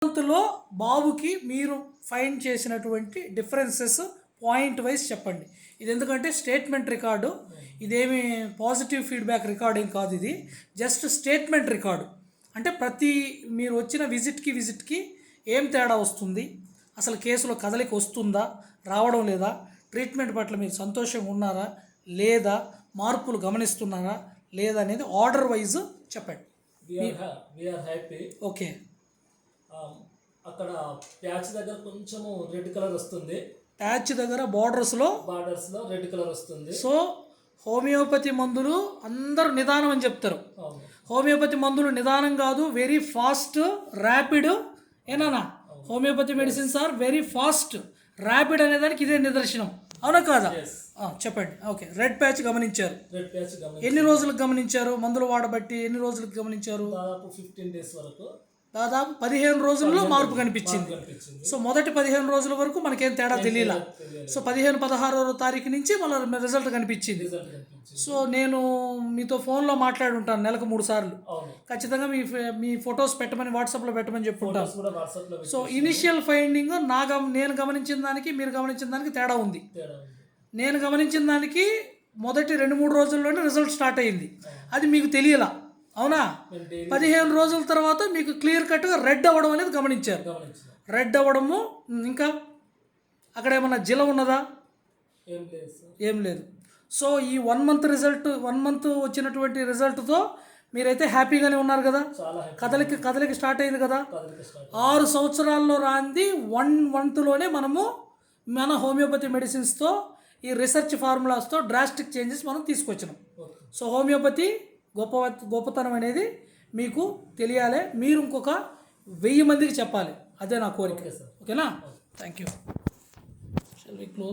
మంత్లో బాబుకి మీరు ఫైండ్ చేసినటువంటి డిఫరెన్సెస్ పాయింట్ వైజ్ చెప్పండి. ఇది ఎందుకంటే స్టేట్మెంట్ రికార్డు, ఇదేమి పాజిటివ్ ఫీడ్బ్యాక్ రికార్డింగ్ కాదు, ఇది జస్ట్ స్టేట్మెంట్ రికార్డు. అంటే ప్రతి మీరు వచ్చిన విజిట్కి ఏం తేడా వస్తుంది, అసలు కేసులో కదలిక వస్తుందా రావడం లేదా, ట్రీట్మెంట్ పట్ల మీరు సంతోషంగా ఉన్నారా లేదా, మార్పులు గమనిస్తున్నారా లేదా అనేది ఆర్డర్ వైజ్ చెప్పండి. ఓకే, అక్కడ ప్యాచ్ దగ్గర కొంచెము రెడ్ కలర్ వస్తుంది, ప్యాచ్ దగ్గర బార్డర్స్లో రెడ్ కలర్ వస్తుంది. సో హోమియోపతి మందులు అందరూ నిదానం అని చెప్తారు. హోమియోపతి మందులు నిదానం కాదు, వెరీ ఫాస్ట్, ర్యాపిడ్. ఏనా, homeopathy medicines are very fast, rapid అనేదానికి ఇదే నిదర్శనం. అవునా కాదా? చెప్పండి. ఓకే, రెడ్ ప్యాచ్ గమనించారు. ఎన్ని రోజులకు గమనించారు? మందులు వాడబట్టి ఎన్ని రోజులకు గమనించారు? దాదాపు 15 days వరకు, దాదాపు 15 రోజుల్లో మార్పు కనిపించింది. సో మొదటి 15 రోజుల వరకు మనకేం తేడా తెలియలా. సో 15-16వ తారీఖు నుంచి మన రిజల్ట్ కనిపించింది. సో నేను మీతో ఫోన్లో మాట్లాడి ఉంటాను నెలకు 3 సార్లు. ఖచ్చితంగా మీ ఫొటోస్ పెట్టమని వాట్సాప్లో పెట్టమని చెప్పుంటాను. సో ఇనిషియల్ ఫైండింగ్ నేను గమనించిన దానికి మీరు గమనించిన దానికి తేడా ఉంది. నేను గమనించిన దానికి మొదటి 2-3 రోజుల్లోనే రిజల్ట్ స్టార్ట్ అయ్యింది, అది మీకు తెలియలా. అవునా? 15 రోజుల తర్వాత మీకు క్లియర్ కట్గా రెడ్ అవ్వడం అనేది గమనించారు. రెడ్ అవ్వడము, ఇంకా అక్కడ ఏమన్నా జిల ఉన్నదా? ఏం లేదు. సో ఈ 1 month రిజల్ట్, 1 month వచ్చినటువంటి రిజల్ట్తో మీరైతే హ్యాపీగానే ఉన్నారు కదా? కదలిక స్టార్ట్ అయింది కదా? 6 సంవత్సరాల్లో రాంది 1 monthలోనే మనము మన హోమియోపతి మెడిసిన్స్తో, ఈ రీసెర్చ్ ఫార్ములాస్తో డ్రాస్టిక్ చేంజెస్ మనం తీసుకొచ్చినాం. సో హోమియోపతి గొప్పతనం అనేది మీకు తెలియాలి, మీరు ఇంకొక 1000 మందికి చెప్పాలి, అదే నా కోరిక. ఓకేనా? Thank you. Shall we close?